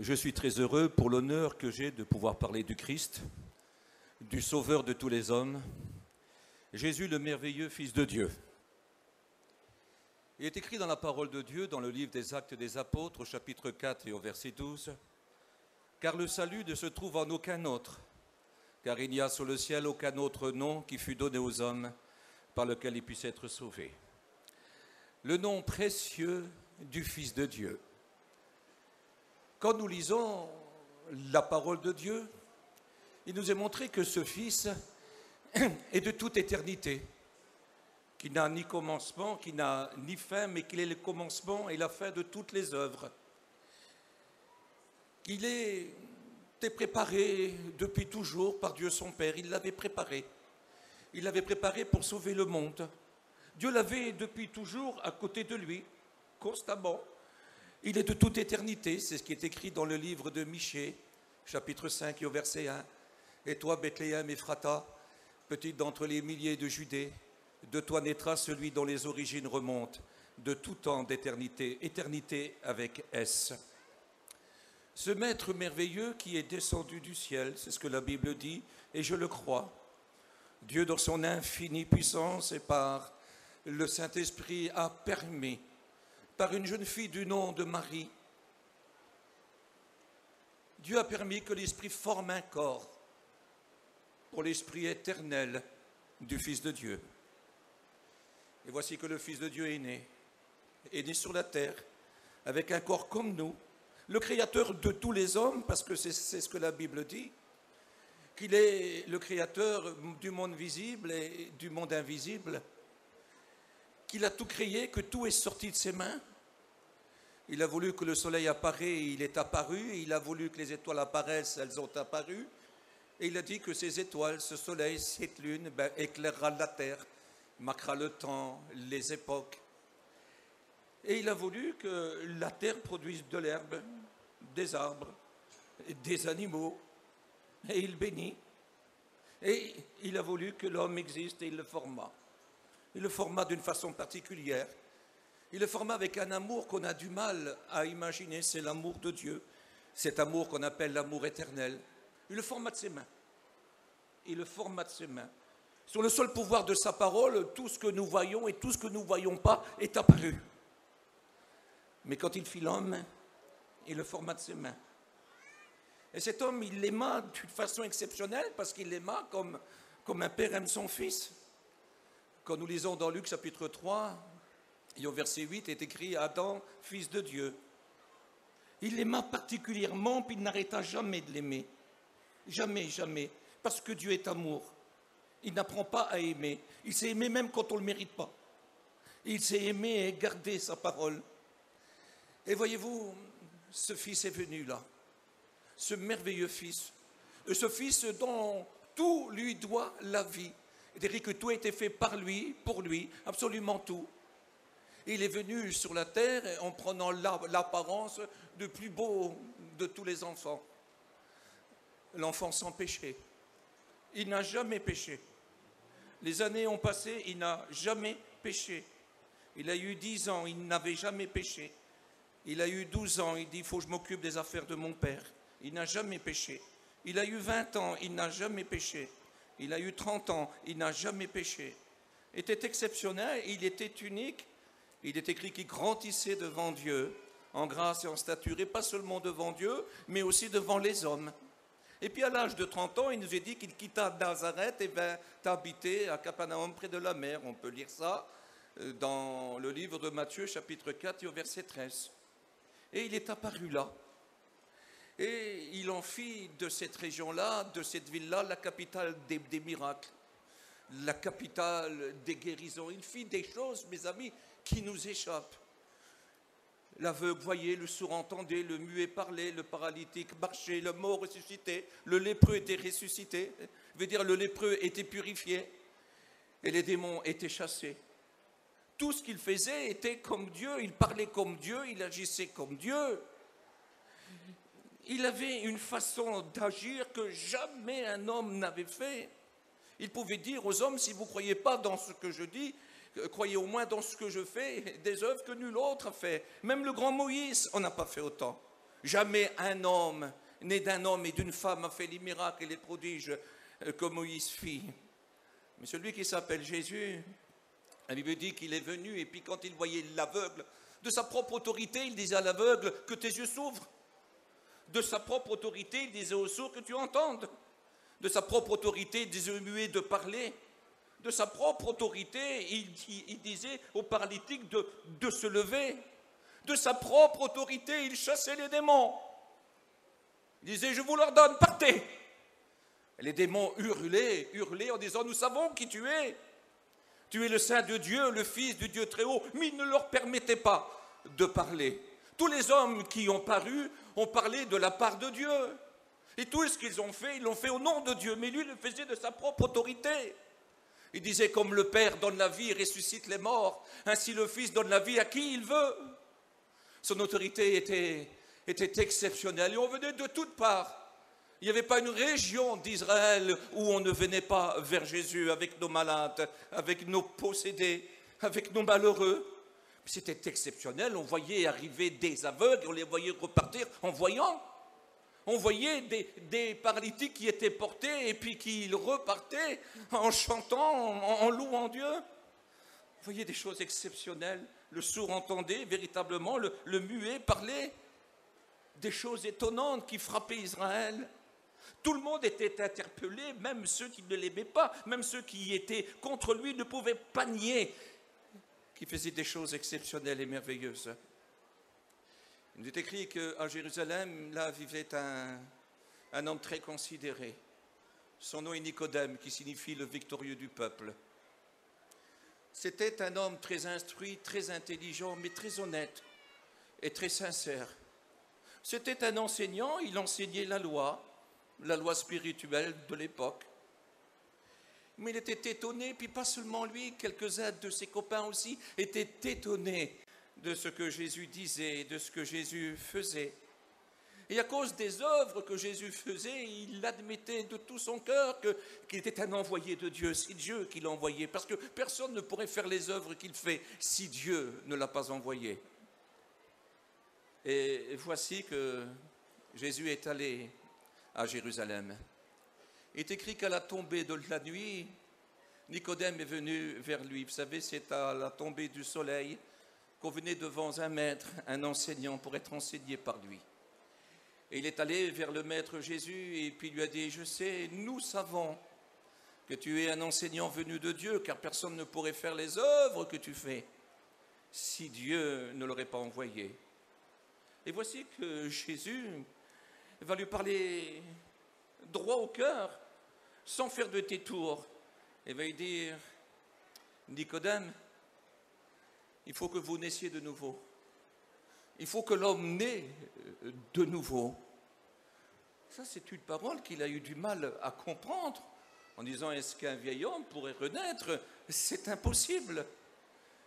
Je suis très heureux pour l'honneur que j'ai de pouvoir parler du Christ, du Sauveur de tous les hommes, Jésus le merveilleux Fils de Dieu. Il est écrit dans la parole de Dieu, dans le livre des Actes des Apôtres, au chapitre 4 et au verset 12, « Car le salut ne se trouve en aucun autre, car il n'y a sous le ciel aucun autre nom qui fut donné aux hommes par lequel ils puissent être sauvés. » Le nom précieux du Fils de Dieu. Quand nous lisons la parole de Dieu, il nous est montré que ce Fils est de toute éternité, qui n'a ni commencement, qui n'a ni fin, mais qu'il est le commencement et la fin de toutes les œuvres. Qu'il était préparé depuis toujours par Dieu son Père. Il l'avait préparé. Il l'avait préparé pour sauver le monde. Dieu l'avait depuis toujours à côté de lui, constamment. Il est de toute éternité, c'est ce qui est écrit dans le livre de Michée, chapitre 5 et au verset 1. « Et toi, Bethléem, Ephrata, petite d'entre les milliers de Judée, de toi naîtra celui dont les origines remontent, de tout temps d'éternité, éternité avec S. » Ce maître merveilleux qui est descendu du ciel, c'est ce que la Bible dit, et je le crois. Dieu, dans son infinie puissance et par le Saint-Esprit, a permis, par une jeune fille du nom de Marie, Dieu a permis que l'Esprit forme un corps pour l'Esprit éternel du Fils de Dieu. Et voici que le Fils de Dieu est né sur la terre, avec un corps comme nous, le Créateur de tous les hommes, parce que c'est ce que la Bible dit, qu'il est le Créateur du monde visible et du monde invisible, qu'il a tout créé, que tout est sorti de ses mains. Il a voulu que le soleil apparaisse, il est apparu. Il a voulu que les étoiles apparaissent, elles ont apparu. Et il a dit que ces étoiles, ce soleil, cette lune, éclairera la terre, marquera le temps, les époques. Et il a voulu que la terre produise de l'herbe, des arbres, des animaux. Et il bénit. Et il a voulu que l'homme existe et il le forma. Il le forma d'une façon particulière. Il le forma avec un amour qu'on a du mal à imaginer, c'est l'amour de Dieu. Cet amour qu'on appelle l'amour éternel. Il le forma de ses mains. Il le forma de ses mains. Sur le seul pouvoir de sa parole, tout ce que nous voyons et tout ce que nous ne voyons pas est apparu. Mais quand il fit l'homme, il le forma de ses mains. Et cet homme, il l'aima d'une façon exceptionnelle parce qu'il l'aima comme un père aime son fils. Quand nous lisons dans Luc chapitre 3, et au verset 8 est écrit « Adam, fils de Dieu ». Il l'aima particulièrement, puis il n'arrêta jamais de l'aimer. Jamais, jamais. Parce que Dieu est amour. Il n'apprend pas à aimer. Il sait aimer même quand on ne le mérite pas. Il sait aimer et garder sa parole. Et voyez-vous, ce fils est venu là. Ce merveilleux fils. Ce fils dont tout lui doit la vie. C'est-à-dire que tout a été fait par lui, pour lui, absolument tout. Il est venu sur la terre en prenant l'apparence du plus beau de tous les enfants. L'enfant sans péché. Il n'a jamais péché. Les années ont passé, il n'a jamais péché. Il a eu 10 ans, il n'avait jamais péché. Il a eu 12 ans, il dit, il faut que je m'occupe des affaires de mon père. Il n'a jamais péché. Il a eu 20 ans, il n'a jamais péché. Il a eu 30 ans, il n'a jamais péché. Il était exceptionnel, il était unique. Il est écrit qu'il grandissait devant Dieu, en grâce et en stature, et pas seulement devant Dieu, mais aussi devant les hommes. Et puis à l'âge de 30 ans, il nous est dit qu'il quitta Nazareth et vint habiter à Capernaum, près de la mer. On peut lire ça dans le livre de Matthieu, chapitre 4, et au verset 13. Et il est apparu là. Et il en fit de cette région-là, de cette ville-là, la capitale des miracles, la capitale des guérisons. Il fit des choses, mes amis, qui nous échappent. L'aveugle voyait, le sourd entendait, le muet parlait, le paralytique marchait, le mort ressuscité, le lépreux était ressuscité, veut dire le lépreux était purifié, et les démons étaient chassés. Tout ce qu'il faisait était comme Dieu, il parlait comme Dieu, il agissait comme Dieu. Il avait une façon d'agir que jamais un homme n'avait fait. Il pouvait dire aux hommes, si vous ne croyez pas dans ce que je dis, croyez au moins dans ce que je fais, des œuvres que nul autre a fait. Même le grand Moïse, on n'a pas fait autant. Jamais un homme, né d'un homme et d'une femme, a fait les miracles et les prodiges que Moïse fit. Mais celui qui s'appelle Jésus, la Bible dit qu'il est venu, et puis quand il voyait l'aveugle, de sa propre autorité, il disait à l'aveugle que tes yeux s'ouvrent. De sa propre autorité, il disait aux sourds que tu entendes. De sa propre autorité, il disait aux muets de parler. De sa propre autorité, il disait aux paralytiques de se lever. De sa propre autorité, il chassait les démons. Il disait, je vous l'ordonne, partez. Et les démons hurlaient en disant, nous savons qui tu es. Tu es le Saint de Dieu, le Fils du Dieu très haut. Mais il ne leur permettait pas de parler. Tous les hommes qui ont paru ont parlé de la part de Dieu. Et tout ce qu'ils ont fait, ils l'ont fait au nom de Dieu. Mais lui, il le faisait de sa propre autorité. Il disait, comme le Père donne la vie et ressuscite les morts, ainsi le Fils donne la vie à qui il veut. Son autorité était exceptionnelle et on venait de toutes parts. Il n'y avait pas une région d'Israël où on ne venait pas vers Jésus avec nos malades, avec nos possédés, avec nos malheureux. C'était exceptionnel, on voyait arriver des aveugles, on les voyait repartir en voyant. On voyait des paralytiques qui étaient portés et puis qui repartaient en chantant, en louant Dieu. On voyait des choses exceptionnelles. Le sourd entendait véritablement, le muet parlait. Des choses étonnantes qui frappaient Israël. Tout le monde était interpellé, même ceux qui ne l'aimaient pas, même ceux qui étaient contre lui ne pouvaient pas nier qu'il faisait des choses exceptionnelles et merveilleuses. Il nous est écrit qu'à Jérusalem, là vivait un homme très considéré. Son nom est Nicodème, qui signifie le victorieux du peuple. C'était un homme très instruit, très intelligent, mais très honnête et très sincère. C'était un enseignant, il enseignait la loi spirituelle de l'époque. Mais il était étonné, puis pas seulement lui, quelques-uns de ses copains aussi étaient étonnés de ce que Jésus disait, de ce que Jésus faisait. Et à cause des œuvres que Jésus faisait, il admettait de tout son cœur qu'il était un envoyé de Dieu. C'est Dieu qui l'a envoyé, parce que personne ne pourrait faire les œuvres qu'il fait si Dieu ne l'a pas envoyé. Et voici que Jésus est allé à Jérusalem. Il est écrit qu'à la tombée de la nuit, Nicodème est venu vers lui. Vous savez, c'est à la tombée du soleil qu'on venait devant un maître, un enseignant, pour être enseigné par lui. Et il est allé vers le maître Jésus et puis lui a dit, je sais, nous savons que tu es un enseignant venu de Dieu, car personne ne pourrait faire les œuvres que tu fais si Dieu ne l'aurait pas envoyé. Et voici que Jésus va lui parler droit au cœur, sans faire de détour. Et va lui dire, Nicodème, il faut que vous naissiez de nouveau. Il faut que l'homme naisse de nouveau. Ça, c'est une parole qu'il a eu du mal à comprendre, en disant, est-ce qu'un vieil homme pourrait renaître? C'est impossible.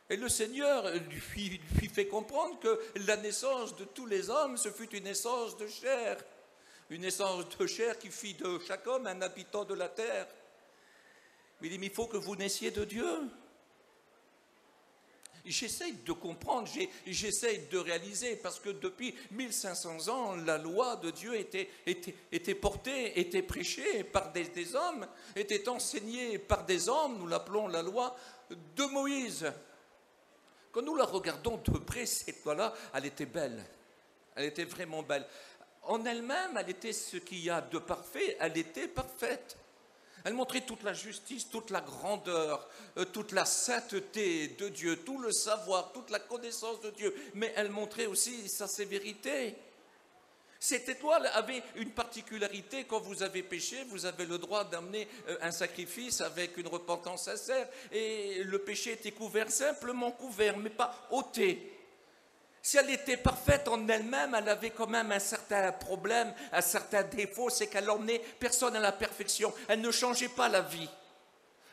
Et le Seigneur lui fait comprendre que la naissance de tous les hommes, ce fut une naissance de chair. Une naissance de chair qui fit de chaque homme un habitant de la terre. Mais il dit, mais il faut que vous naissiez de Dieu. J'essaie de comprendre, j'essaie de réaliser, parce que depuis 1500 ans, la loi de Dieu était portée, était prêchée par des hommes, était enseignée par des hommes, nous l'appelons la loi de Moïse. Quand nous la regardons de près, cette loi-là, elle était belle, elle était vraiment belle. En elle-même, elle était ce qu'il y a de parfait, elle était parfaite. Elle montrait toute la justice, toute la grandeur, toute la sainteté de Dieu, tout le savoir, toute la connaissance de Dieu. Mais elle montrait aussi sa sévérité. Cette étoile avait une particularité. Quand vous avez péché, vous avez le droit d'amener un sacrifice avec une repentance sincère. Et le péché était couvert, simplement couvert, mais pas ôté. Si elle était parfaite en elle-même, elle avait quand même un certain problème, un certain défaut, c'est qu'elle emmenait personne à la perfection. Elle ne changeait pas la vie.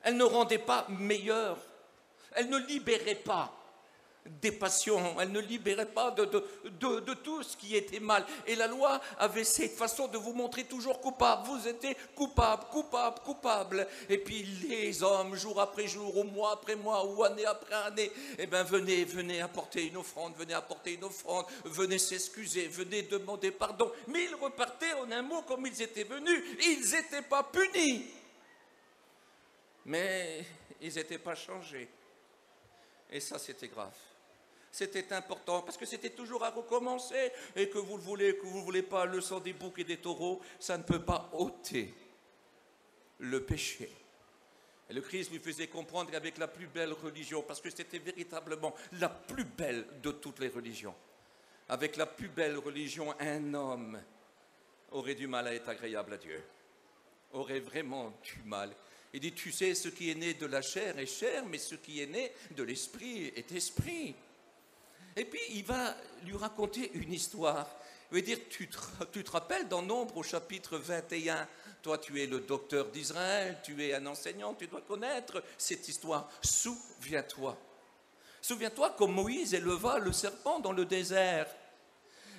Elle ne rendait pas meilleure. Elle ne libérait pas. des passions, elle ne libérait pas de tout ce qui était mal. Et la loi avait cette façon de vous montrer toujours coupable. Vous étiez coupable, coupable, coupable. Et puis les hommes, jour après jour, ou mois après mois, ou année après année, eh bien venez apporter une offrande, venez s'excuser, venez demander pardon. Mais ils repartaient en un mot comme ils étaient venus. Ils n'étaient pas punis. Mais ils n'étaient pas changés. Et ça, c'était grave. C'était important, parce que c'était toujours à recommencer, et que vous le voulez, que vous ne voulez pas, le sang des boucs et des taureaux, ça ne peut pas ôter le péché. Et le Christ lui faisait comprendre qu'avec la plus belle religion, parce que c'était véritablement la plus belle de toutes les religions, avec la plus belle religion, un homme aurait du mal à être agréable à Dieu, aurait vraiment du mal. Il dit, tu sais, ce qui est né de la chair est chair, mais ce qui est né de l'esprit est esprit. Et puis, il va lui raconter une histoire. Il va dire, tu te rappelles dans Nombre au chapitre 21, toi tu es le docteur d'Israël, tu es un enseignant, tu dois connaître cette histoire. Souviens-toi comme Moïse éleva le serpent dans le désert.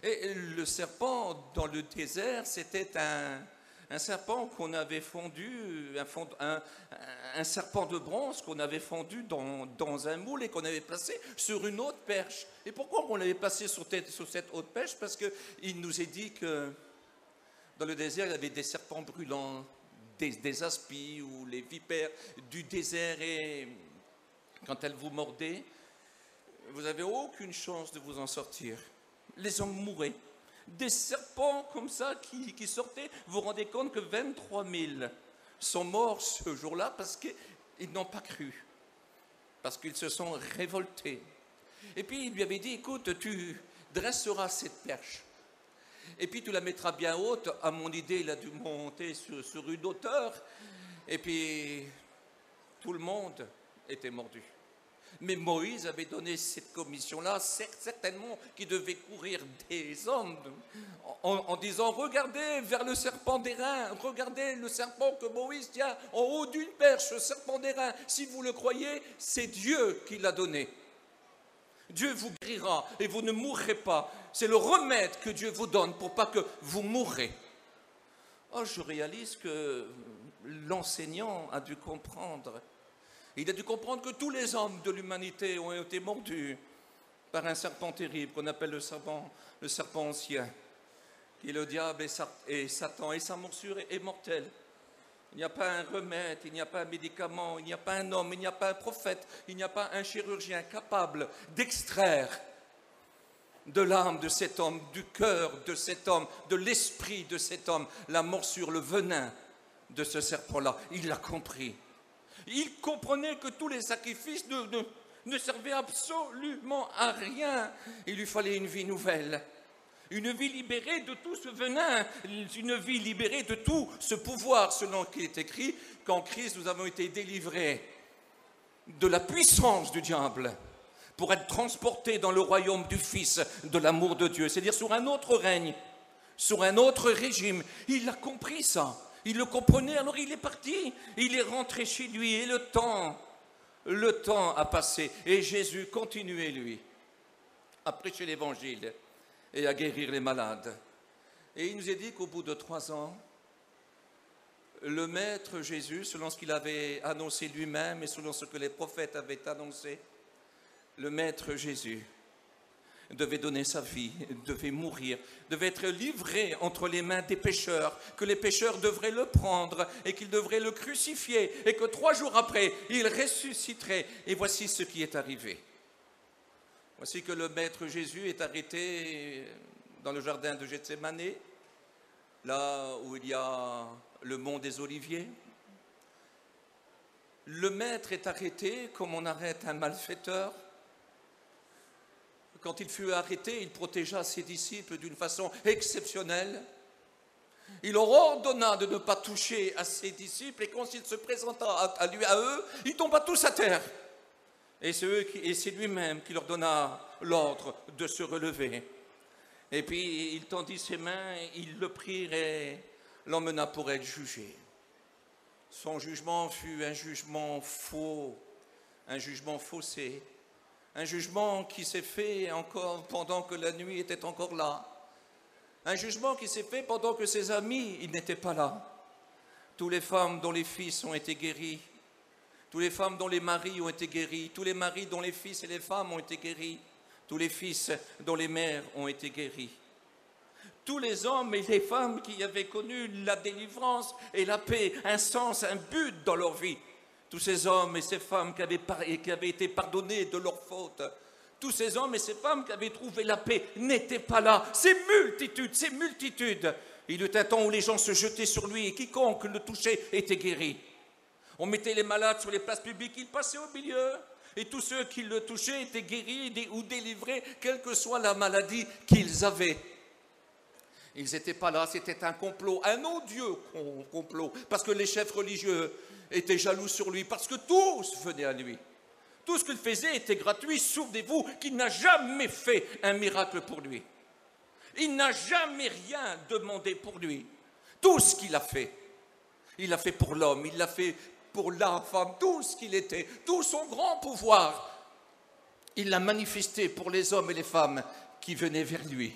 Et le serpent dans le désert, c'était un serpent qu'on avait fondu, un serpent de bronze qu'on avait fondu dans un moule et qu'on avait placé sur une haute perche. Et pourquoi on l'avait placé sur cette haute perche? Parce qu'il nous est dit que dans le désert, il y avait des serpents brûlants, des aspies ou les vipères du désert. Et quand elles vous mordaient, vous n'avez aucune chance de vous en sortir. Les hommes mouraient. Des serpents comme ça qui sortaient, vous vous rendez compte que 23 000 sont morts ce jour-là parce qu'ils n'ont pas cru, parce qu'ils se sont révoltés. Et puis il lui avait dit, écoute, tu dresseras cette perche, et puis tu la mettras bien haute. À mon idée, il a dû monter sur une hauteur, et puis tout le monde était mordu. Mais Moïse avait donné cette commission-là, certainement qui devait courir des hommes, en disant, regardez vers le serpent d'airain, regardez le serpent que Moïse tient en haut d'une perche, le serpent d'airain. Si vous le croyez, c'est Dieu qui l'a donné. Dieu vous guérira et vous ne mourrez pas. C'est le remède que Dieu vous donne pour pas que vous mourrez. Oh, je réalise que l'enseignant a dû comprendre. Il a dû comprendre que tous les hommes de l'humanité ont été mordus par un serpent terrible qu'on appelle le serpent ancien, qui est le diable et Satan, et sa morsure est mortelle. Il n'y a pas un remède, il n'y a pas un médicament, il n'y a pas un homme, il n'y a pas un prophète, il n'y a pas un chirurgien capable d'extraire de l'âme de cet homme, du cœur de cet homme, de l'esprit de cet homme, la morsure, le venin de ce serpent-là. Il l'a compris. Il comprenait que tous les sacrifices ne servaient absolument à rien. Il lui fallait une vie nouvelle, une vie libérée de tout ce venin, une vie libérée de tout ce pouvoir, selon ce qui est écrit, qu'en Christ nous avons été délivrés de la puissance du diable pour être transportés dans le royaume du Fils de l'amour de Dieu, c'est-à-dire sur un autre règne, sur un autre régime. Il a compris ça. Il le comprenait, alors il est parti, il est rentré chez lui et le temps a passé et Jésus continuait, lui, à prêcher l'évangile et à guérir les malades. Et il nous a dit qu'au bout de 3 ans, le Maître Jésus, selon ce qu'il avait annoncé lui-même et selon ce que les prophètes avaient annoncé, le Maître Jésus devait donner sa vie, devait mourir, devait être livré entre les mains des pécheurs, que les pécheurs devraient le prendre et qu'ils devraient le crucifier et que 3 jours après, il ressusciterait. Et voici ce qui est arrivé. Voici que le Maître Jésus est arrêté dans le jardin de Gethsémane, là où il y a le mont des Oliviers. Le Maître est arrêté comme on arrête un malfaiteur. Quand il fut arrêté, il protégea ses disciples d'une façon exceptionnelle. Il leur ordonna de ne pas toucher à ses disciples et quand il se présenta à eux, ils tomba tous à terre. Et c'est lui-même qui leur donna l'ordre de se relever. Et puis il tendit ses mains, il le prit et l'emmena pour être jugé. Son jugement fut un jugement faux, un jugement faussé. Un jugement qui s'est fait encore pendant que la nuit était encore là. Un jugement qui s'est fait pendant que ses amis, ils n'étaient pas là. Toutes les femmes dont les fils ont été guéris, toutes les femmes dont les maris ont été guéris, tous les maris dont les fils et les femmes ont été guéris, tous les fils dont les mères ont été guéris. Tous les hommes et les femmes qui avaient connu la délivrance et la paix, un sens, un but dans leur vie. Tous ces hommes et ces femmes qui avaient été pardonnés de leurs fautes. Tous ces hommes et ces femmes qui avaient trouvé la paix n'étaient pas là. Ces multitudes. Il y eut un temps où les gens se jetaient sur lui et quiconque le touchait était guéri. On mettait les malades sur les places publiques, il passait au milieu. Et tous ceux qui le touchaient étaient guéris ou délivrés, quelle que soit la maladie qu'ils avaient. Ils n'étaient pas là, c'était un complot, un odieux complot, parce que les chefs religieux étaient jaloux sur lui, parce que tous venaient à lui. Tout ce qu'il faisait était gratuit. Souvenez-vous qu'il n'a jamais fait un miracle pour lui. Il n'a jamais rien demandé pour lui. Tout ce qu'il a fait, il l'a fait pour l'homme, il l'a fait pour la femme, tout ce qu'il était, tout son grand pouvoir, il l'a manifesté pour les hommes et les femmes qui venaient vers lui.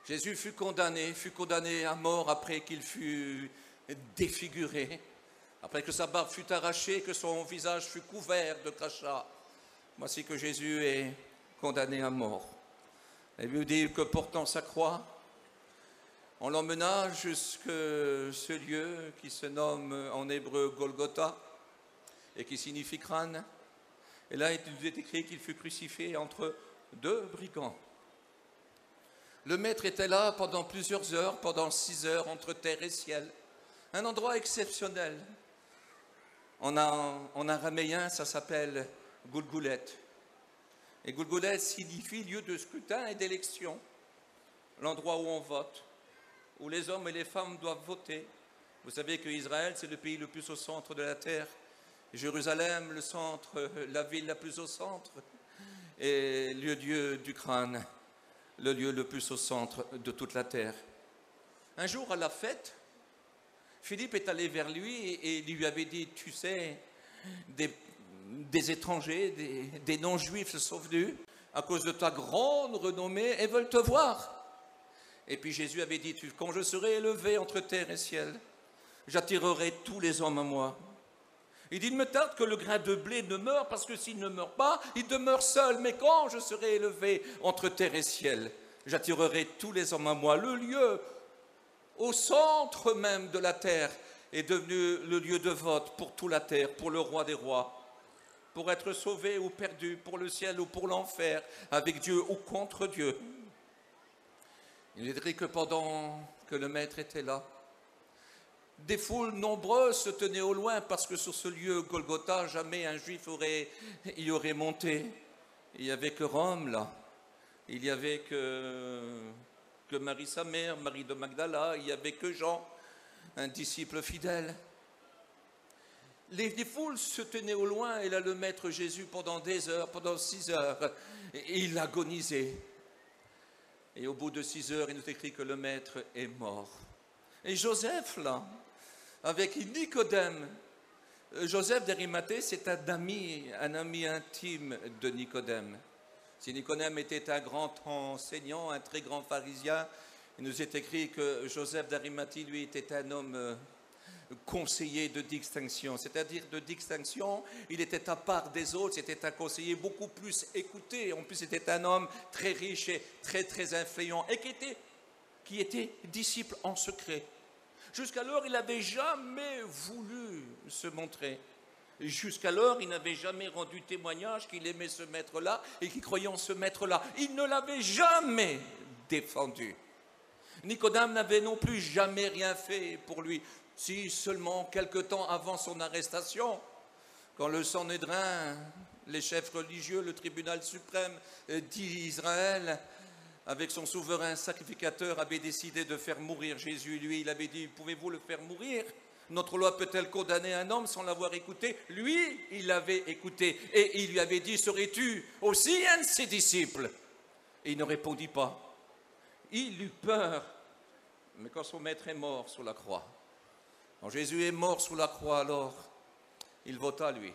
Jésus fut condamné à mort après qu'il fut défiguré, après que sa barbe fut arrachée, que son visage fut couvert de crachats. Voici que Jésus est condamné à mort. La Bible dit que portant sa croix, on l'emmena jusque ce lieu qui se nomme en hébreu Golgotha et qui signifie crâne. Et là, il nous est écrit qu'il fut crucifié entre deux brigands. Le maître était là pendant plusieurs heures, pendant 6 heures, entre terre et ciel. Un endroit exceptionnel. En araméen, ça s'appelle Goulgoulet. Et Goulgoulet signifie lieu de scrutin et d'élection. L'endroit où on vote, où les hommes et les femmes doivent voter. Vous savez qu'Israël, c'est le pays le plus au centre de la terre. Jérusalem, le centre, la ville la plus au centre. Et le lieu du crâne, le lieu le plus au centre de toute la terre. Un jour à la fête, Philippe est allé vers lui et il lui avait dit, tu sais, des étrangers, des non-juifs sont venus à cause de ta grande renommée et veulent te voir. Et puis Jésus avait dit, quand je serai élevé entre terre et ciel, j'attirerai tous les hommes à moi. Il dit, il me tarde que le grain de blé ne meure, parce que s'il ne meurt pas, il demeure seul. Mais quand je serai élevé entre terre et ciel, j'attirerai tous les hommes à moi. Le lieu au centre même de la terre est devenu le lieu de vote pour toute la terre, pour le roi des rois, pour être sauvé ou perdu, pour le ciel ou pour l'enfer, avec Dieu ou contre Dieu. Il est écrit que pendant que le maître était là, des foules nombreuses se tenaient au loin parce que sur ce lieu Golgotha, jamais un juif y aurait monté. Il n'y avait que Rome là. Il n'y avait que Marie sa mère, Marie de Magdala, il n'y avait que Jean, un disciple fidèle. Les foules se tenaient au loin et là le maître Jésus pendant des heures, pendant 6 heures, il agonisait. Et au bout de 6 heures, il nous écrit que le maître est mort. Et Joseph là, avec Nicodème. Joseph d'Arimathée, c'est un ami intime de Nicodème. Si Nicodème était un grand enseignant, un très grand pharisien, il nous est écrit que Joseph d'Arimathée, lui, était un homme conseiller de distinction. C'est-à-dire de distinction, il était à part des autres, c'était un conseiller beaucoup plus écouté. En plus, c'était un homme très riche et très, très influent et qui était disciple en secret. Jusqu'alors, il n'avait jamais voulu se montrer. Jusqu'alors, il n'avait jamais rendu témoignage qu'il aimait ce maître-là et qu'il croyait en ce maître-là. Il ne l'avait jamais défendu. Nicodème n'avait non plus jamais rien fait pour lui. Si seulement quelque temps avant son arrestation, quand le Sanhédrin, les chefs religieux, le tribunal suprême d'Israël, avec son souverain sacrificateur, avait décidé de faire mourir Jésus. Lui, il avait dit, pouvez-vous le faire mourir? Notre loi peut-elle condamner un homme sans l'avoir écouté? Lui, il l'avait écouté et il lui avait dit, serais-tu aussi un de ses disciples? Et il ne répondit pas. Il eut peur. Mais quand son maître est mort sous la croix, quand Jésus est mort sous la croix, alors il vota lui.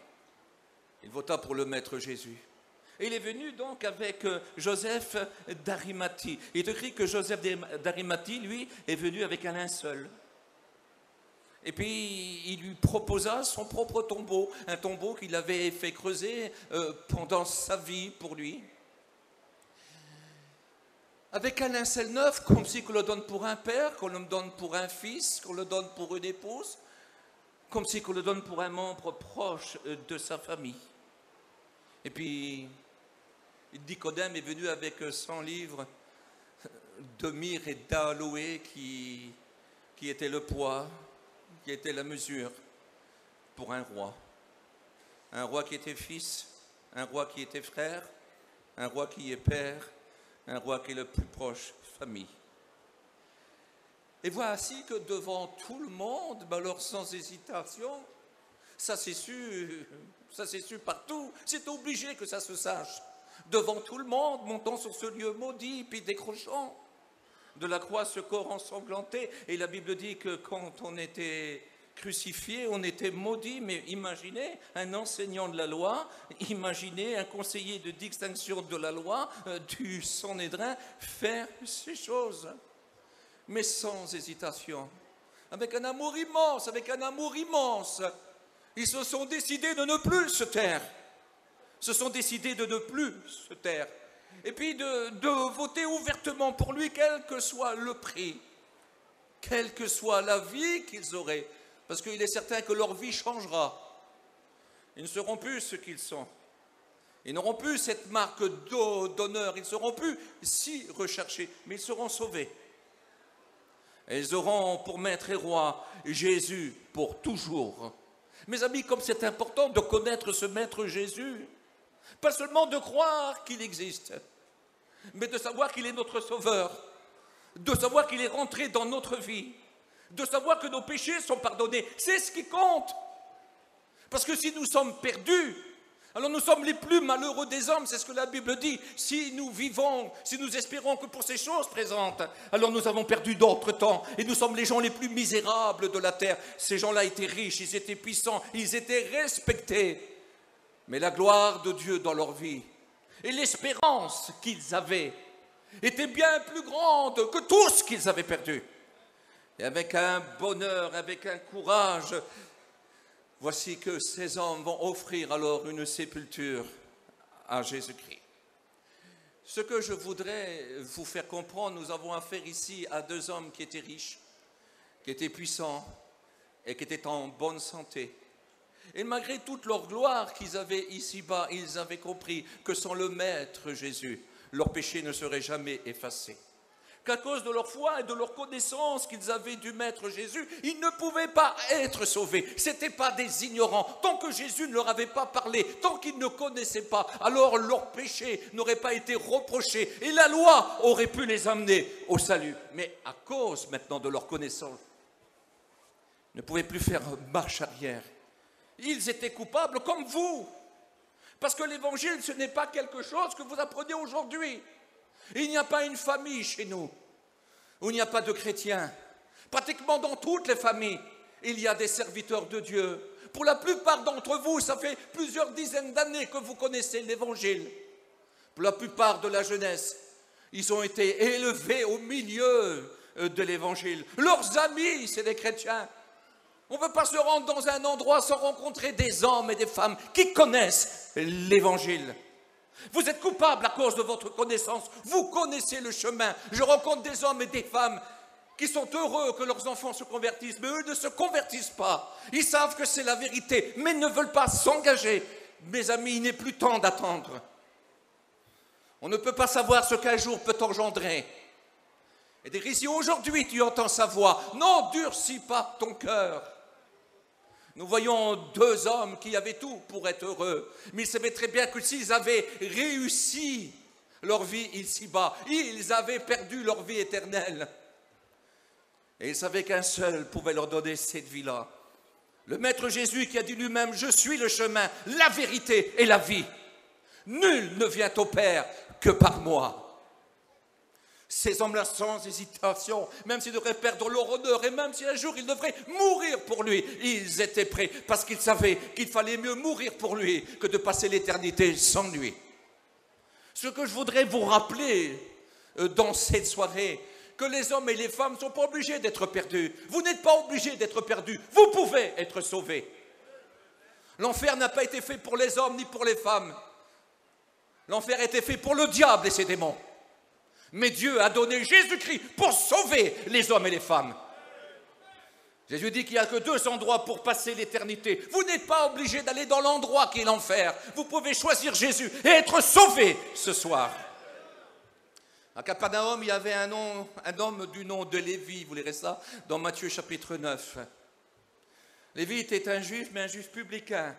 Il vota pour le Maître Jésus. Et il est venu donc avec Joseph d'Arimathie. Il est écrit que Joseph d'Arimathie, lui, est venu avec un linceul. Et puis, il lui proposa son propre tombeau, un tombeau qu'il avait fait creuser pendant sa vie pour lui. Avec un linceul neuf, comme si qu'on le donne pour un père, qu'on le donne pour un fils, qu'on le donne pour une épouse, comme si qu'on le donne pour un membre proche de sa famille. Et puis, Nicodème est venu avec 100 livres de myrrhe et d'aloé qui était le poids, qui était la mesure pour un roi. Un roi qui était fils, un roi qui était frère, un roi qui est père, un roi qui est le plus proche famille. Et voici que devant tout le monde, alors sans hésitation, ça c'est su partout, c'est obligé que ça se sache. Devant tout le monde, montant sur ce lieu maudit, puis décrochant de la croix ce corps ensanglanté. Et la Bible dit que quand on était crucifié, on était maudit. Mais imaginez un enseignant de la loi, imaginez un conseiller de distinction de la loi, du Sanhédrin, faire ces choses. Mais sans hésitation, avec un amour immense, ils se sont décidés de ne plus se taire. Se sont décidés de ne plus se taire. Et puis de voter ouvertement pour lui, quel que soit le prix, quelle que soit la vie qu'ils auraient. Parce qu'il est certain que leur vie changera. Ils ne seront plus ce qu'ils sont. Ils n'auront plus cette marque d'honneur. Ils ne seront plus si recherchés, mais ils seront sauvés. Et ils auront pour maître et roi Jésus pour toujours. Mes amis, comme c'est important de connaître ce maître Jésus, pas seulement de croire qu'il existe, mais de savoir qu'il est notre sauveur, de savoir qu'il est rentré dans notre vie, de savoir que nos péchés sont pardonnés. C'est ce qui compte. Parce que si nous sommes perdus, alors nous sommes les plus malheureux des hommes, c'est ce que la Bible dit. Si nous vivons, si nous espérons que pour ces choses présentes, alors nous avons perdu d'autres temps. Et nous sommes les gens les plus misérables de la terre. Ces gens-là étaient riches, ils étaient puissants, ils étaient respectés. Mais la gloire de Dieu dans leur vie et l'espérance qu'ils avaient était bien plus grande que tout ce qu'ils avaient perdu. Et avec un bonheur, avec un courage, voici que ces hommes vont offrir alors une sépulture à Jésus-Christ. Ce que je voudrais vous faire comprendre, nous avons affaire ici à deux hommes qui étaient riches, qui étaient puissants et qui étaient en bonne santé. Et malgré toute leur gloire qu'ils avaient ici-bas, ils avaient compris que sans le Maître Jésus, leur péché ne serait jamais effacé. Qu'à cause de leur foi et de leur connaissance qu'ils avaient du Maître Jésus, ils ne pouvaient pas être sauvés. Ce n'étaient pas des ignorants. Tant que Jésus ne leur avait pas parlé, tant qu'ils ne connaissaient pas, alors leur péché n'aurait pas été reproché et la loi aurait pu les amener au salut. Mais à cause maintenant de leur connaissance, ils ne pouvaient plus faire marche arrière. Ils étaient coupables comme vous. Parce que l'évangile, ce n'est pas quelque chose que vous apprenez aujourd'hui. Il n'y a pas une famille chez nous où il n'y a pas de chrétiens. Pratiquement dans toutes les familles, il y a des serviteurs de Dieu. Pour la plupart d'entre vous, ça fait plusieurs dizaines d'années que vous connaissez l'évangile. Pour la plupart de la jeunesse, ils ont été élevés au milieu de l'évangile. Leurs amis, c'est des chrétiens. On ne peut pas se rendre dans un endroit sans rencontrer des hommes et des femmes qui connaissent l'évangile. Vous êtes coupables à cause de votre connaissance. Vous connaissez le chemin. Je rencontre des hommes et des femmes qui sont heureux que leurs enfants se convertissent, mais eux ne se convertissent pas. Ils savent que c'est la vérité, mais ne veulent pas s'engager. Mes amis, il n'est plus temps d'attendre. On ne peut pas savoir ce qu'un jour peut engendrer. Et dire ici, aujourd'hui, tu entends sa voix. N'endurcis pas ton cœur. Nous voyons deux hommes qui avaient tout pour être heureux, mais ils savaient très bien que s'ils avaient réussi leur vie ici-bas, ils avaient perdu leur vie éternelle. Et ils savaient qu'un seul pouvait leur donner cette vie-là. Le Maître Jésus qui a dit lui-même, je suis le chemin, la vérité et la vie. Nul ne vient au Père que par moi. Ces hommes-là, sans hésitation, même s'ils devraient perdre leur honneur et même si un jour ils devraient mourir pour lui, ils étaient prêts parce qu'ils savaient qu'il fallait mieux mourir pour lui que de passer l'éternité sans lui. Ce que je voudrais vous rappeler dans cette soirée, que les hommes et les femmes ne sont pas obligés d'être perdus. Vous n'êtes pas obligés d'être perdus. Vous pouvez être sauvés. L'enfer n'a pas été fait pour les hommes ni pour les femmes. L'enfer a été fait pour le diable et ses démons. Mais Dieu a donné Jésus-Christ pour sauver les hommes et les femmes. Jésus dit qu'il n'y a que 2 endroits pour passer l'éternité. Vous n'êtes pas obligé d'aller dans l'endroit qui est l'enfer. Vous pouvez choisir Jésus et être sauvé ce soir. À Capernaum, il y avait un homme du nom de Lévi, vous lirez ça dans Matthieu chapitre 9. Lévi était un juif, mais un juif publicain.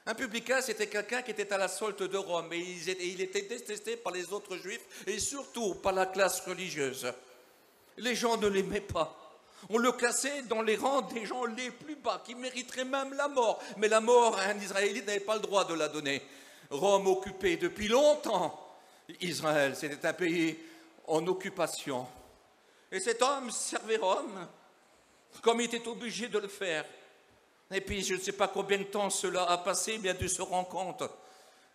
Un publicain, c'était quelqu'un qui était à la solde de Rome et il était détesté par les autres juifs et surtout par la classe religieuse. Les gens ne l'aimaient pas. On le classait dans les rangs des gens les plus bas, qui mériteraient même la mort. Mais la mort, un Israélite n'avait pas le droit de la donner. Rome occupait depuis longtemps Israël. C'était un pays en occupation. Et cet homme servait Rome comme il était obligé de le faire. Et puis, je ne sais pas combien de temps cela a passé, bien dû se rendre compte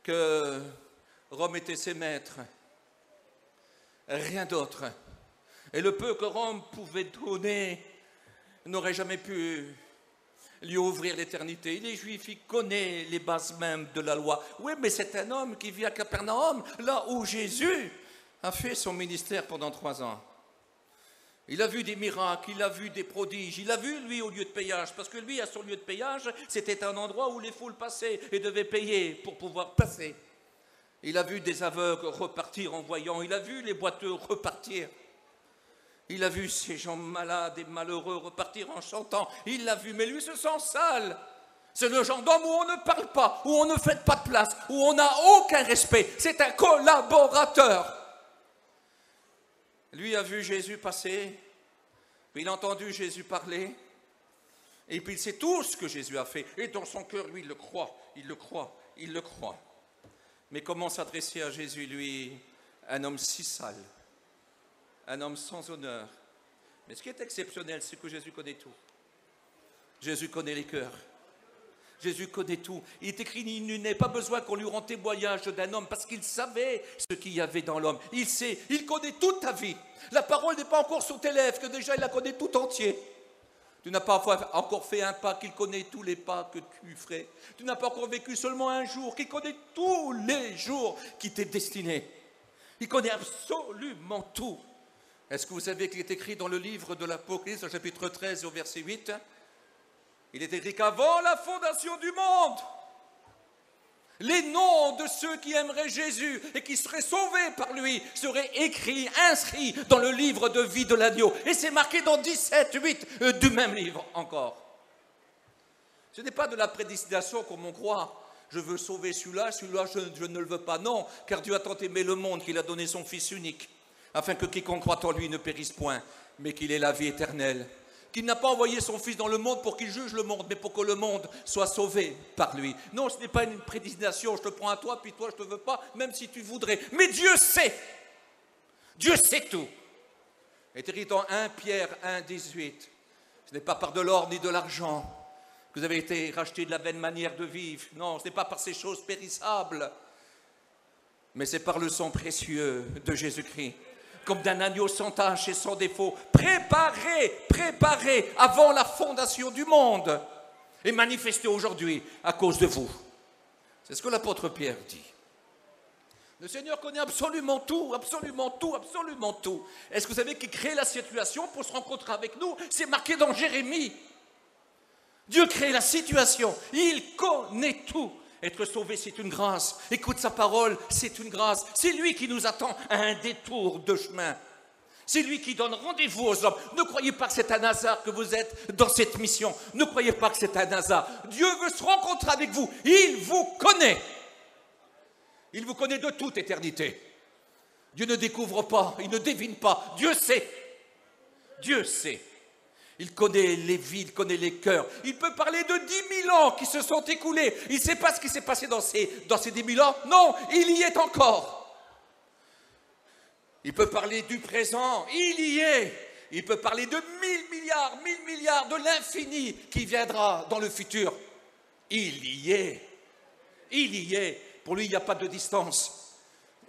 que Rome était ses maîtres. Rien d'autre. Et le peu que Rome pouvait donner n'aurait jamais pu lui ouvrir l'éternité. Il est juif, il connaît les bases même de la loi. Oui, mais c'est un homme qui vit à Capernaum, là où Jésus a fait son ministère pendant 3 ans. Il a vu des miracles, il a vu des prodiges, il a vu lui au lieu de péage, parce que lui à son lieu de péage, c'était un endroit où les foules passaient et devaient payer pour pouvoir passer. Il a vu des aveugles repartir en voyant, il a vu les boiteux repartir. Il a vu ces gens malades et malheureux repartir en chantant, il l'a vu, mais lui se sent sale. C'est le genre d'homme où on ne parle pas, où on ne fait pas de place, où on n'a aucun respect. C'est un collaborateur. Lui a vu Jésus passer, puis il a entendu Jésus parler, et puis il sait tout ce que Jésus a fait. Et dans son cœur, lui, il le croit, il le croit, il le croit. Mais comment s'adresser à Jésus, lui, un homme si sale, un homme sans honneur? Mais ce qui est exceptionnel, c'est que Jésus connaît tout. Jésus connaît les cœurs. Jésus connaît tout. Il est écrit, il n'est pas besoin qu'on lui rende témoignage d'un homme parce qu'il savait ce qu'il y avait dans l'homme. Il sait, il connaît toute ta vie. La parole n'est pas encore sur tes lèvres, que déjà il la connaît tout entier. Tu n'as pas encore fait un pas qu'il connaît tous les pas que tu ferais. Tu n'as pas encore vécu seulement un jour, qu'il connaît tous les jours qui t'est destiné. Il connaît absolument tout. Est-ce que vous savez qu'il est écrit dans le livre de l'Apocalypse, au chapitre 13, au verset 8 ? Il est écrit qu'avant la fondation du monde, les noms de ceux qui aimeraient Jésus et qui seraient sauvés par lui seraient écrits, inscrits dans le livre de vie de l'agneau. Et c'est marqué dans 17:8 du même livre encore. Ce n'est pas de la prédestination comme on croit. Je veux sauver celui-là, je ne le veux pas. Non, car Dieu a tant aimé le monde qu'il a donné son Fils unique, afin que quiconque croit en lui ne périsse point, mais qu'il ait la vie éternelle. Qu'il n'a pas envoyé son Fils dans le monde pour qu'il juge le monde, mais pour que le monde soit sauvé par lui. Non, ce n'est pas une prédestination, je te prends à toi, puis toi je ne te veux pas, même si tu voudrais. Mais Dieu sait tout. Et écrit dans 1 Pierre 1,18, ce n'est pas par de l'or ni de l'argent que vous avez été rachetés de la vaine manière de vivre. Non, ce n'est pas par ces choses périssables, mais c'est par le sang précieux de Jésus-Christ, comme d'un agneau sans tache et sans défaut, préparé avant la fondation du monde et manifesté aujourd'hui à cause de vous. C'est ce que l'apôtre Pierre dit. Le Seigneur connaît absolument tout, absolument tout, absolument tout. Est-ce que vous savez qu'il crée la situation pour se rencontrer avec nous? C'est marqué dans Jérémie. Dieu crée la situation, il connaît tout. Être sauvé, c'est une grâce. Écoute sa parole, c'est une grâce. C'est lui qui nous attend à un détour de chemin. C'est lui qui donne rendez-vous aux hommes. Ne croyez pas que c'est un hasard que vous êtes dans cette mission. Ne croyez pas que c'est un hasard. Dieu veut se rencontrer avec vous. Il vous connaît. Il vous connaît de toute éternité. Dieu ne découvre pas, il ne devine pas. Dieu sait. Dieu sait. Il connaît les vies, il connaît les cœurs. Il peut parler de 10 000 ans qui se sont écoulés. Il ne sait pas ce qui s'est passé dans ces 10 000 ans. Non, il y est encore. Il peut parler du présent, il y est. Il peut parler de 1000 milliards, de l'infini qui viendra dans le futur. Il y est. Il y est. Pour lui, il n'y a pas de distance.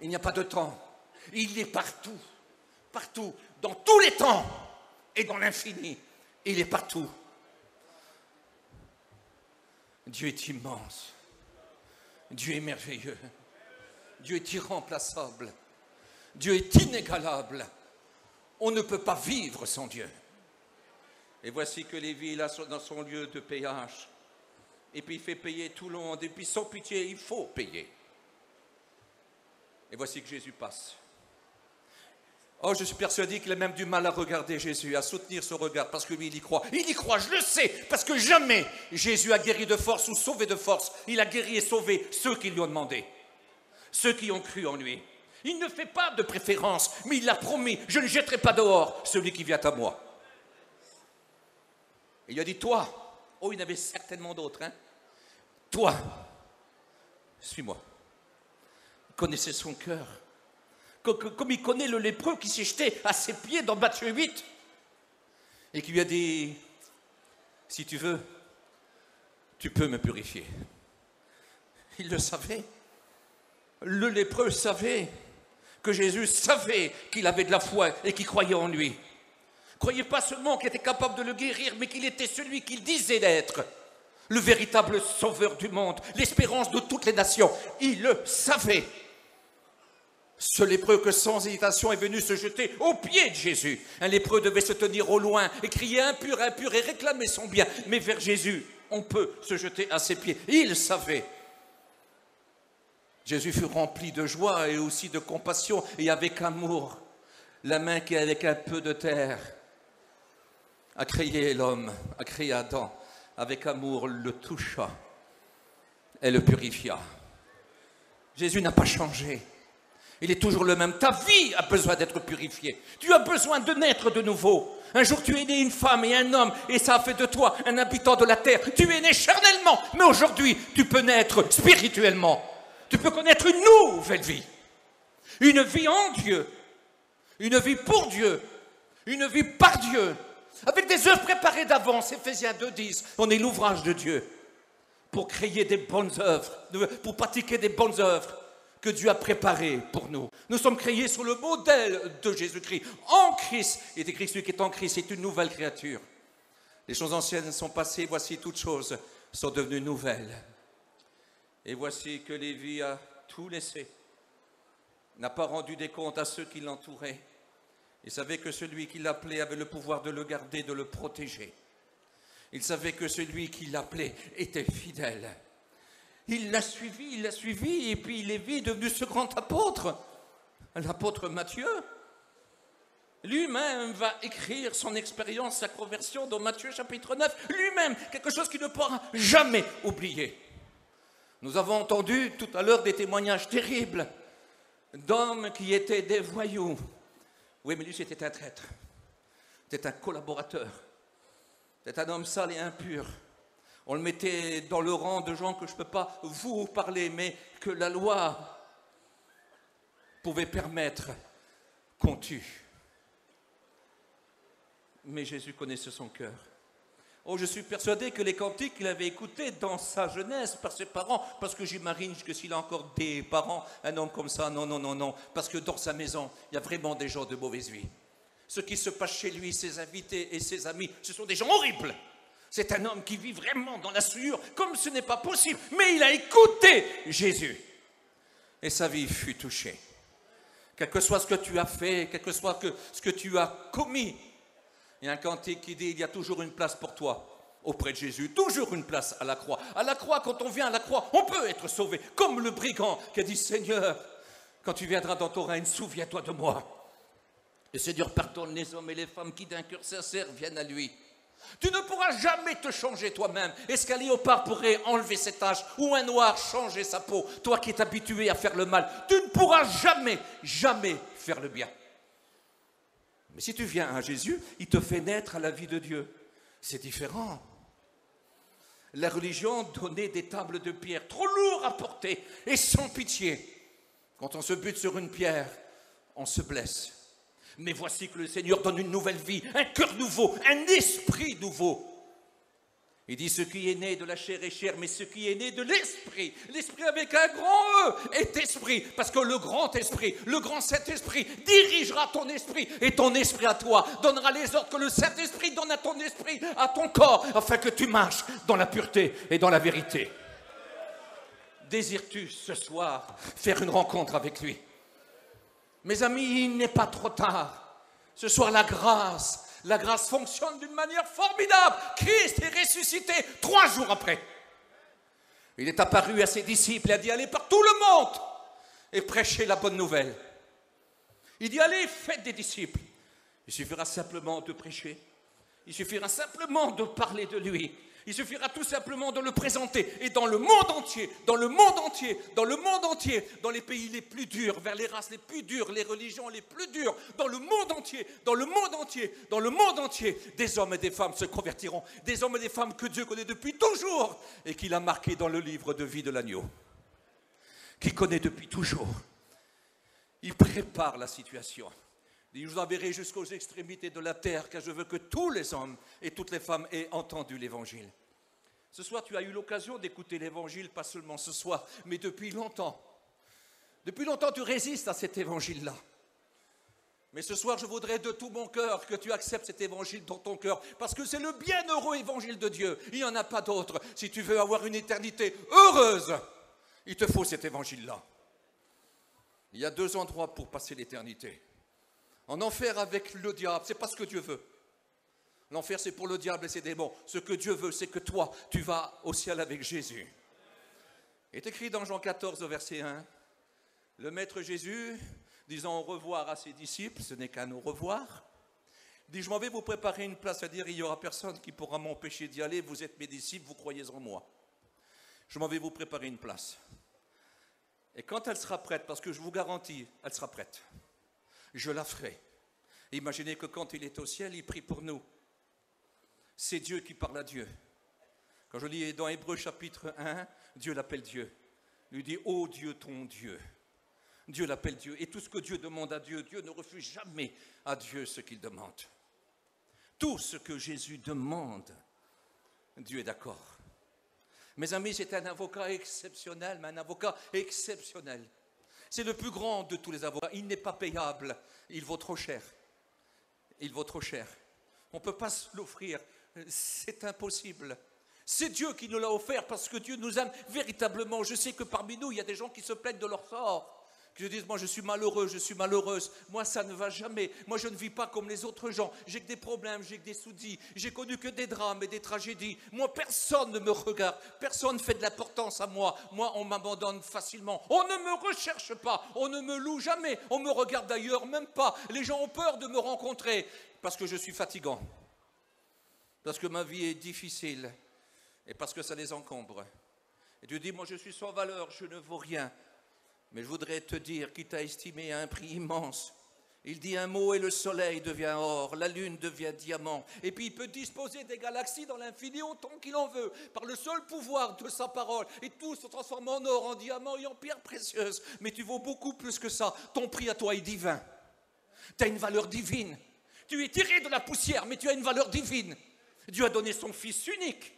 Il n'y a pas de temps. Il est partout. Partout. Dans tous les temps. Et dans l'infini. Il est partout. Dieu est immense. Dieu est merveilleux. Dieu est irremplaçable. Dieu est inégalable. On ne peut pas vivre sans Dieu. Et voici que Lévi est là dans son lieu de péage. Et puis il fait payer tout le monde. Et puis sans pitié, il faut payer. Et voici que Jésus passe. Oh, je suis persuadé qu'il a même du mal à regarder Jésus, à soutenir ce regard, parce que lui, il y croit. Il y croit, je le sais, parce que jamais Jésus a guéri de force ou sauvé de force. Il a guéri et sauvé ceux qui lui ont demandé, ceux qui ont cru en lui. Il ne fait pas de préférence, mais il a promis, je ne jetterai pas dehors celui qui vient à moi. Et il a dit, toi, oh, il y en avait certainement d'autres, hein. Toi, suis-moi. Il connaissait son cœur. Comme il connaît le lépreux qui s'est jeté à ses pieds dans Matthieu 8 et qui lui a dit, si tu veux, tu peux me purifier. Il le savait. Le lépreux savait que Jésus savait qu'il avait de la foi et qu'il croyait en lui. Croyez pas seulement qu'il était capable de le guérir, mais qu'il était celui qu'il disait d'être, le véritable sauveur du monde, l'espérance de toutes les nations. Il le savait. Ce lépreux que sans hésitation est venu se jeter aux pieds de Jésus. Un lépreux devait se tenir au loin et crier impur, impur et réclamer son bien. Mais vers Jésus, on peut se jeter à ses pieds. Il savait. Jésus fut rempli de joie et aussi de compassion et avec amour. La main qui, avec un peu de terre, a créé l'homme, a créé Adam. Avec amour, le toucha et le purifia. Jésus n'a pas changé. Il est toujours le même. Ta vie a besoin d'être purifiée. Tu as besoin de naître de nouveau. Un jour, tu es né une femme et un homme, et ça a fait de toi un habitant de la terre. Tu es né charnellement, mais aujourd'hui, tu peux naître spirituellement. Tu peux connaître une nouvelle vie. Une vie en Dieu. Une vie pour Dieu. Une vie par Dieu. Avec des œuvres préparées d'avance. Éphésiens 2:10. On est l'ouvrage de Dieu. Pour créer des bonnes œuvres. Pour pratiquer des bonnes œuvres que Dieu a préparé pour nous. Nous sommes créés sur le modèle de Jésus-Christ. En Christ, il est écrit, celui qui est en Christ est une nouvelle créature. Les choses anciennes sont passées, voici toutes choses sont devenues nouvelles. Et voici que Lévi a tout laissé, n'a pas rendu des comptes à ceux qui l'entouraient. Il savait que celui qui l'appelait avait le pouvoir de le garder, de le protéger. Il savait que celui qui l'appelait était fidèle. Il l'a suivi, et puis Lévi est devenu ce grand apôtre, l'apôtre Matthieu. Lui-même va écrire son expérience, sa conversion dans Matthieu chapitre 9. Lui-même, quelque chose qu'il ne pourra jamais oublier. Nous avons entendu tout à l'heure des témoignages terribles d'hommes qui étaient des voyous. Oui, mais lui, c'était un traître. C'était un collaborateur. C'était un homme sale et impur. On le mettait dans le rang de gens que je ne peux pas vous parler, mais que la loi pouvait permettre qu'on tue. Mais Jésus connaissait son cœur. Oh, je suis persuadé que les cantiques qu'il avait écoutés dans sa jeunesse par ses parents, parce que j'imagine que s'il a encore des parents, un homme comme ça, non, parce que dans sa maison, il y a vraiment des gens de mauvaise vie. Ce qui se passe chez lui, ses invités et ses amis, ce sont des gens horribles. C'est un homme qui vit vraiment dans la souillure, comme ce n'est pas possible. Mais il a écouté Jésus. Et sa vie fut touchée. Quel que soit ce que tu as fait, quel que soit ce que tu as commis, il y a un cantique qui dit, il y a toujours une place pour toi auprès de Jésus. Toujours une place à la croix. À la croix, quand on vient à la croix, on peut être sauvé. Comme le brigand qui a dit, Seigneur, quand tu viendras dans ton règne, souviens-toi de moi. Le Seigneur pardonne les hommes et les femmes qui d'un cœur sincère viennent à lui. Tu ne pourras jamais te changer toi-même. Est-ce qu'un léopard pourrait enlever ses taches ou un noir changer sa peau? Toi qui es habitué à faire le mal, tu ne pourras jamais faire le bien. Mais si tu viens à Jésus, il te fait naître à la vie de Dieu. C'est différent. La religion donnait des tables de pierre trop lourdes à porter et sans pitié. Quand on se bute sur une pierre, on se blesse. Mais voici que le Seigneur donne une nouvelle vie, un cœur nouveau, un esprit nouveau. Il dit, ce qui est né de la chair est chair, mais ce qui est né de l'esprit, l'esprit avec un grand E, est esprit. Parce que le grand esprit, le grand Saint-Esprit dirigera ton esprit, et ton esprit à toi donnera les ordres que le Saint-Esprit donne à ton esprit, à ton corps, afin que tu marches dans la pureté et dans la vérité. Désires-tu ce soir faire une rencontre avec lui? Mes amis, il n'est pas trop tard. Ce soir, la grâce fonctionne d'une manière formidable. Christ est ressuscité 3 jours après. Il est apparu à ses disciples et a dit, allez par tout le monde et prêchez la bonne nouvelle. Il dit, allez, faites des disciples. Il suffira simplement de prêcher. Il suffira simplement de parler de lui. Il suffira tout simplement de le présenter. Et dans le monde entier, dans le monde entier, dans le monde entier, dans les pays les plus durs, vers les races les plus dures, les religions les plus dures, dans le monde entier, dans le monde entier, dans le monde entier, des hommes et des femmes se convertiront. Des hommes et des femmes que Dieu connaît depuis toujours et qu'il a marqué dans le livre de vie de l'agneau. Qui connaît depuis toujours. Il prépare la situation. Il dit, je vous enverrai jusqu'aux extrémités de la terre, car je veux que tous les hommes et toutes les femmes aient entendu l'évangile. Ce soir, tu as eu l'occasion d'écouter l'évangile, pas seulement ce soir, mais depuis longtemps. Depuis longtemps, tu résistes à cet évangile-là. Mais ce soir, je voudrais de tout mon cœur que tu acceptes cet évangile dans ton cœur, parce que c'est le bienheureux évangile de Dieu. Il n'y en a pas d'autre. Si tu veux avoir une éternité heureuse, il te faut cet évangile-là. Il y a 2 endroits pour passer l'éternité. En enfer avec le diable, c'est pas ce que Dieu veut. L'enfer, c'est pour le diable et ses démons. Ce que Dieu veut, c'est que toi, tu vas au ciel avec Jésus. Il est écrit dans Jean 14, verset 1, le Maître Jésus, disant au revoir à ses disciples, ce n'est qu'un au revoir, dit, je m'en vais vous préparer une place, à dire, il n'y aura personne qui pourra m'empêcher d'y aller, vous êtes mes disciples, vous croyez en moi. Je m'en vais vous préparer une place. Et quand elle sera prête, parce que je vous garantis, elle sera prête, je la ferai. Imaginez que quand il est au ciel, il prie pour nous. C'est Dieu qui parle à Dieu. Quand je lis dans Hébreux chapitre 1, Dieu l'appelle Dieu. Il lui dit, ô Dieu, ton Dieu. Dieu l'appelle Dieu. Et tout ce que Dieu demande à Dieu, Dieu ne refuse jamais à Dieu ce qu'il demande. Tout ce que Jésus demande, Dieu est d'accord. Mes amis, c'est un avocat exceptionnel, mais un avocat exceptionnel. C'est le plus grand de tous les avocats. Il n'est pas payable. Il vaut trop cher. Il vaut trop cher. On ne peut pas se l'offrir. C'est impossible. C'est Dieu qui nous l'a offert parce que Dieu nous aime véritablement. Je sais que parmi nous, il y a des gens qui se plaignent de leur sort. Qui se disent, moi je suis malheureux, je suis malheureuse. Moi ça ne va jamais. Moi je ne vis pas comme les autres gens. J'ai que des problèmes, j'ai que des soucis. J'ai connu que des drames et des tragédies. Moi personne ne me regarde. Personne ne fait de l'importance à moi. Moi on m'abandonne facilement. On ne me recherche pas. On ne me loue jamais. On me regarde d'ailleurs même pas. Les gens ont peur de me rencontrer parce que je suis fatigant. Parce que ma vie est difficile. Et parce que ça les encombre. Et Dieu dit, moi je suis sans valeur, je ne vaux rien. Mais je voudrais te dire qu'il t'a estimé à un prix immense. Il dit un mot et le soleil devient or, la lune devient diamant. Et puis il peut disposer des galaxies dans l'infini autant qu'il en veut, par le seul pouvoir de sa parole. Et tout se transforme en or, en diamant et en pierre précieuse. Mais tu vaux beaucoup plus que ça. Ton prix à toi est divin. Tu as une valeur divine. Tu es tiré de la poussière, mais tu as une valeur divine. Dieu a donné son Fils unique.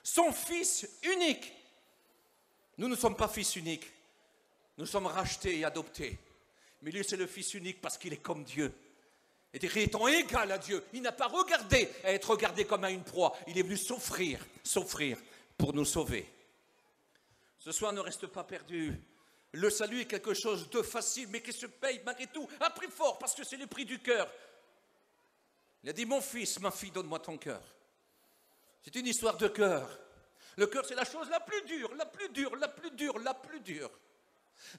Son Fils unique. Nous ne sommes pas fils uniques. Nous sommes rachetés et adoptés. Mais lui, c'est le Fils unique parce qu'il est comme Dieu. Et étant égal à Dieu, il n'a pas regardé à être regardé comme à une proie. Il est venu s'offrir pour nous sauver. Ce soir, ne reste pas perdu. Le salut est quelque chose de facile, mais qui se paye malgré tout à prix fort, parce que c'est le prix du cœur. Il a dit, mon fils, ma fille, donne-moi ton cœur. C'est une histoire de cœur. Le cœur, c'est la chose la plus dure, la plus dure, la plus dure, la plus dure.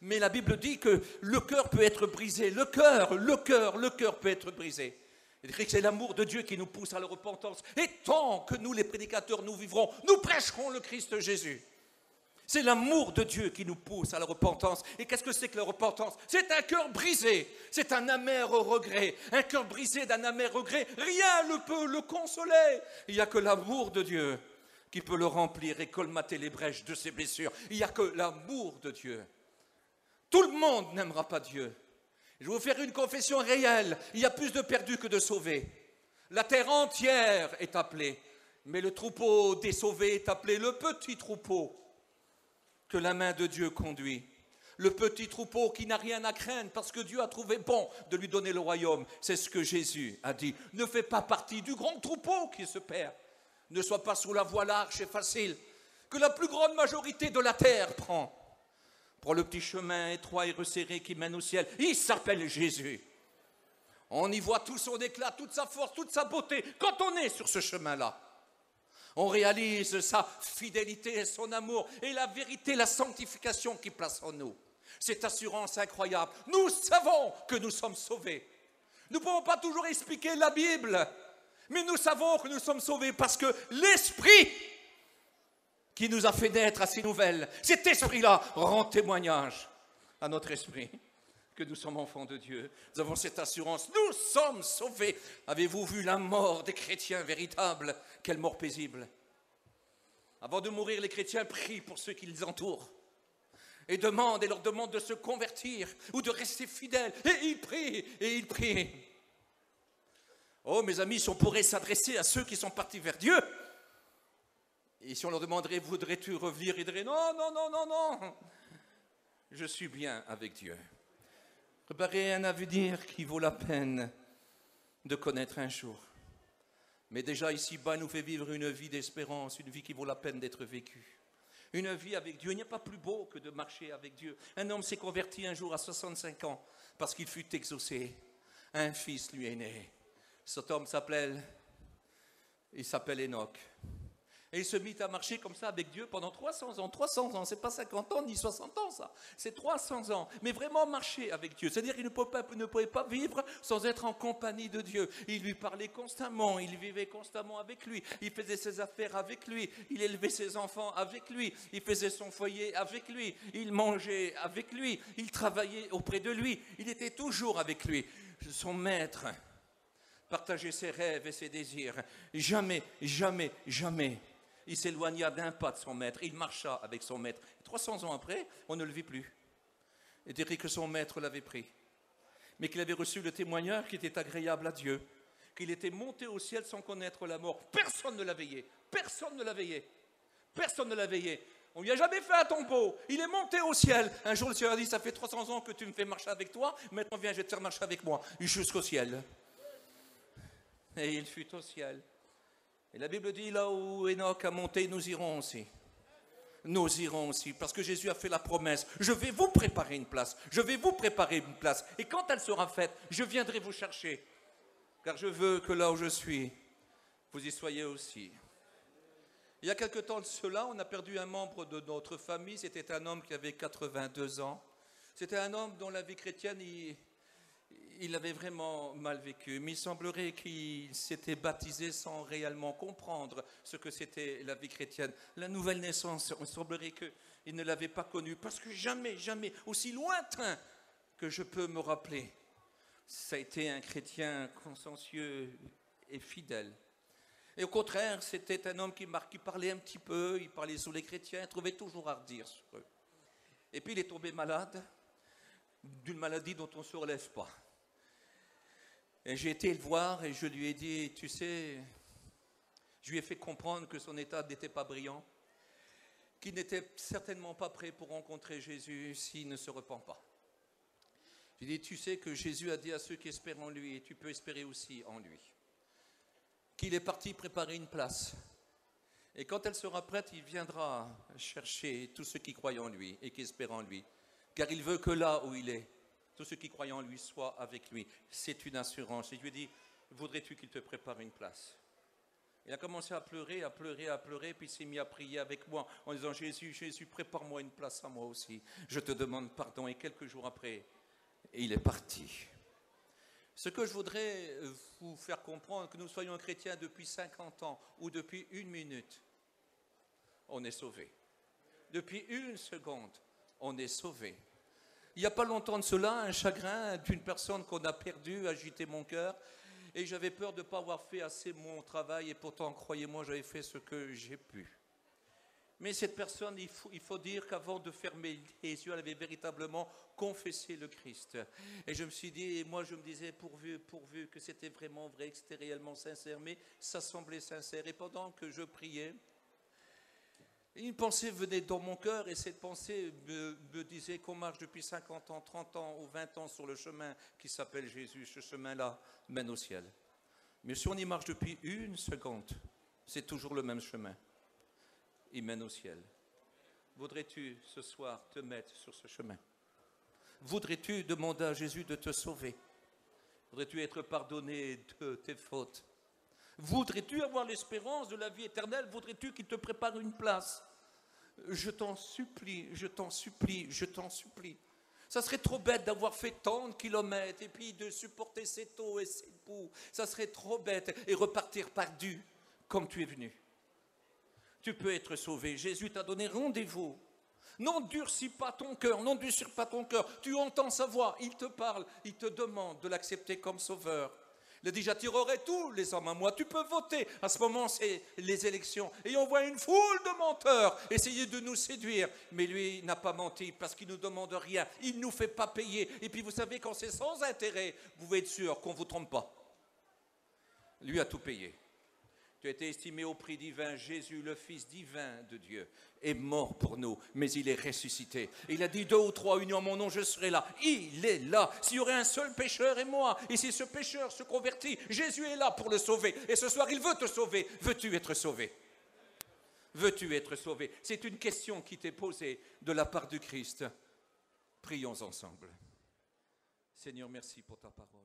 Mais la Bible dit que le cœur peut être brisé. Le cœur peut être brisé. Il dit que c'est l'amour de Dieu qui nous pousse à la repentance. Et tant que nous, les prédicateurs, nous vivrons, nous prêcherons le Christ Jésus. C'est l'amour de Dieu qui nous pousse à la repentance. Et qu'est-ce que c'est que la repentance? C'est un cœur brisé. C'est un amer regret. Un cœur brisé d'un amer regret, rien ne peut le consoler. Il n'y a que l'amour de Dieu qui peut le remplir et colmater les brèches de ses blessures. Il n'y a que l'amour de Dieu. Tout le monde n'aimera pas Dieu. Je vais vous faire une confession réelle. Il y a plus de perdus que de sauvés. La terre entière est appelée. Mais le troupeau des sauvés est appelé le petit troupeau que la main de Dieu conduit. Le petit troupeau qui n'a rien à craindre parce que Dieu a trouvé bon de lui donner le royaume. C'est ce que Jésus a dit. Ne fais pas partie du grand troupeau qui se perd. Ne sois pas sous la voie large et facile que la plus grande majorité de la terre prend. Prends le petit chemin étroit et resserré qui mène au ciel. Il s'appelle Jésus. On y voit tout son éclat, toute sa force, toute sa beauté. Quand on est sur ce chemin-là, on réalise sa fidélité et son amour et la vérité, la sanctification qu'il place en nous. Cette assurance incroyable. Nous savons que nous sommes sauvés. Nous ne pouvons pas toujours expliquer la Bible, mais nous savons que nous sommes sauvés parce que l'Esprit qui nous a fait naître à ces nouvelles, cet esprit-là rend témoignage à notre esprit que nous sommes enfants de Dieu. Nous avons cette assurance, nous sommes sauvés. Avez-vous vu la mort des chrétiens véritables? Quelle mort paisible. Avant de mourir, les chrétiens prient pour ceux qui les entourent et leur demandent de se convertir ou de rester fidèles. Et ils prient. Oh, mes amis, si on pourrait s'adresser à ceux qui sont partis vers Dieu, et si on leur demanderait, voudrais-tu revenir? Ils diraient, non, je suis bien avec Dieu. Préparez un avenir qui vaut la peine de connaître un jour. Mais déjà ici-bas, nous fait vivre une vie d'espérance, une vie qui vaut la peine d'être vécue. Une vie avec Dieu, il n'y a pas plus beau que de marcher avec Dieu. Un homme s'est converti un jour à 65 ans parce qu'il fut exaucé. Un fils lui est né. Cet homme s'appelle Enoch. Et il se mit à marcher comme ça avec Dieu pendant 300 ans. 300 ans, c'est pas 50 ans ni 60 ans ça. C'est 300 ans. Mais vraiment marcher avec Dieu. C'est-à-dire qu'il ne pouvait pas vivre sans être en compagnie de Dieu. Il lui parlait constamment, il vivait constamment avec lui. Il faisait ses affaires avec lui. Il élevait ses enfants avec lui. Il faisait son foyer avec lui. Il mangeait avec lui. Il travaillait auprès de lui. Il était toujours avec lui. Son maître partageait ses rêves et ses désirs. Jamais il s'éloigna d'un pas de son maître. Il marcha avec son maître. 300 ans après, on ne le vit plus. Il dirait que son maître l'avait pris. Mais qu'il avait reçu le témoignage qui était agréable à Dieu. Qu'il était monté au ciel sans connaître la mort. Personne ne l'a veillé. On ne lui a jamais fait un tombeau. Il est monté au ciel. Un jour, le Seigneur a dit, ça fait 300 ans que tu me fais marcher avec toi. Maintenant, viens, je vais te faire marcher avec moi. Jusqu'au ciel. Et il fut au ciel. Et la Bible dit, là où Enoch a monté, nous irons aussi. Nous irons aussi, parce que Jésus a fait la promesse. Je vais vous préparer une place. Et quand elle sera faite, je viendrai vous chercher. Car je veux que là où je suis, vous y soyez aussi. Il y a quelque temps de cela, on a perdu un membre de notre famille. C'était un homme qui avait 82 ans. C'était un homme dont la vie chrétienne, il avait vraiment mal vécu, mais il semblerait qu'il s'était baptisé sans réellement comprendre ce que c'était la vie chrétienne. La nouvelle naissance, il semblerait qu'il ne l'avait pas connue, parce que jamais, aussi lointain que je peux me rappeler, ça a été un chrétien consciencieux et fidèle. Et au contraire, c'était un homme qui parlait un petit peu, il parlait sur les chrétiens, il trouvait toujours à redire sur eux. Et puis il est tombé malade, d'une maladie dont on ne se relève pas. Et j'ai été le voir et je lui ai dit, tu sais, je lui ai fait comprendre que son état n'était pas brillant, qu'il n'était certainement pas prêt pour rencontrer Jésus s'il ne se repent pas. J'ai dit, tu sais que Jésus a dit à ceux qui espèrent en lui, et tu peux espérer aussi en lui, qu'il est parti préparer une place. Et quand elle sera prête, il viendra chercher tous ceux qui croient en lui et qui espèrent en lui, car il veut que là où il est, tous ceux qui croient en lui soient avec lui. C'est une assurance. Et je lui ai dit, voudrais-tu qu'il te prépare une place? Il a commencé à pleurer, puis il s'est mis à prier avec moi en disant, Jésus, prépare-moi une place à moi aussi. Je te demande pardon. Et quelques jours après, il est parti. Ce que je voudrais vous faire comprendre, que nous soyons chrétiens depuis 50 ans ou depuis 1 minute, on est sauvé. Depuis 1 seconde, on est sauvé. Il n'y a pas longtemps de cela, un chagrin d'une personne qu'on a perdue agitait mon cœur et j'avais peur de ne pas avoir fait assez mon travail et pourtant, croyez-moi, j'avais fait ce que j'ai pu. Mais cette personne, il faut dire qu'avant de fermer les yeux, elle avait véritablement confessé le Christ. Et je me suis dit, et moi je me disais, pourvu que c'était vraiment vrai, que c'était réellement sincère, mais ça semblait sincère. Et pendant que je priais, une pensée venait dans mon cœur, et cette pensée me disait qu'on marche depuis 50 ans, 30 ans ou 20 ans sur le chemin qui s'appelle Jésus. Ce chemin-là mène au ciel. Mais si on y marche depuis une seconde, c'est toujours le même chemin. Il mène au ciel. Voudrais-tu ce soir te mettre sur ce chemin? Voudrais-tu demander à Jésus de te sauver? Voudrais-tu être pardonné de tes fautes? Voudrais-tu avoir l'espérance de la vie éternelle? Voudrais-tu qu'il te prépare une place? Je t'en supplie, je t'en supplie, je t'en supplie. Ça serait trop bête d'avoir fait tant de kilomètres et puis de supporter cette eau et cette boue. Ça serait trop bête et repartir perdu comme tu es venu. Tu peux être sauvé. Jésus t'a donné rendez-vous. N'endurcis pas ton cœur, n'endurcis pas ton cœur. Tu entends sa voix, il te parle, il te demande de l'accepter comme sauveur. Il a dit, j'attirerai tous les hommes à moi. Tu peux voter. À ce moment, c'est les élections. Et on voit une foule de menteurs essayer de nous séduire. Mais lui n'a pas menti parce qu'il ne nous demande rien. Il ne nous fait pas payer. Et puis vous savez, quand c'est sans intérêt, vous pouvez être sûr qu'on ne vous trompe pas. Lui a tout payé. Tu as été estimé au prix divin. Jésus, le Fils divin de Dieu, est mort pour nous, mais il est ressuscité. Il a dit, 2 ou 3 unis en mon nom, je serai là. Il est là. S'il y aurait un seul pécheur et moi, et si ce pécheur se convertit, Jésus est là pour le sauver. Et ce soir, il veut te sauver. Veux-tu être sauvé? Veux-tu être sauvé? C'est une question qui t'est posée de la part du Christ. Prions ensemble. Seigneur, merci pour ta parole.